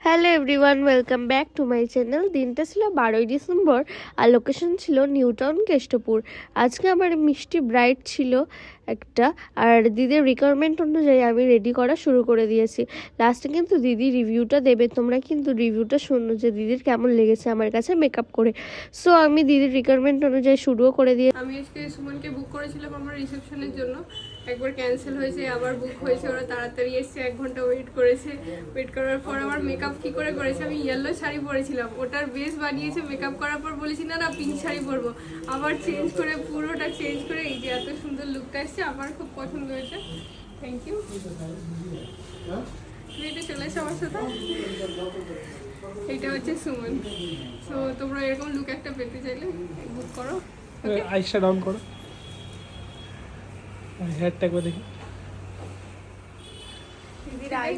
Hello everyone, welcome back to my channel. দিনটা ছিল 12ই December আর location ছিল নিউ টাউন কেষ্টপুর। আজকে আমার মিষ্টি ব্রাইড ছিল একটা, আর দিদির রিকোয়ারমেন্ট অনুযায়ী আমি রেডি করা শুরু করে দিয়েছি। লাস্টে কিন্তু দিদি রিভিউটা দেবে, তোমরা কিন্তু রিভিউটা শোনো যে দিদির কেমন লেগেছে আমার কাছে মেকআপ করে। সো আমি দিদির রিকোয়ারমেন্ট অনুযায়ী শুরুও করে দিয়ে আমি আজকে সুমনকে বুক করেছিলাম আমার রিসেপশনের জন্য, একবার ক্যান্সেল হয়েছে আবার বুক হয়েছে। ওরা তাড়াতাড়ি এসছে, 1 ঘন্টা ওয়েট করেছে। ওয়েট করার পর আমার মেকআপ কি করে করেছে, আমি ইয়েলো শাড়ি পরেছিলাম, ওটার বেস বানিয়েছে। মেকআপ করার পর বলেছি না না পিঙ্ক শাড়ি পরবো, আবার চেঞ্জ করে পুরোটা চেঞ্জ করে এই যে এত সুন্দর লুকটা এসছে, আমার খুব পছন্দ হয়েছে। Thank you. তুমি এটা চলে এসো আমার সাথে। এইটা হচ্ছে সুমন। সো তোমরা এরকম লুক একটা পেতে চাইলে বুক করো। আইসটা ডাউন করো, হেয়ারটা করে দেখি। দিদির আই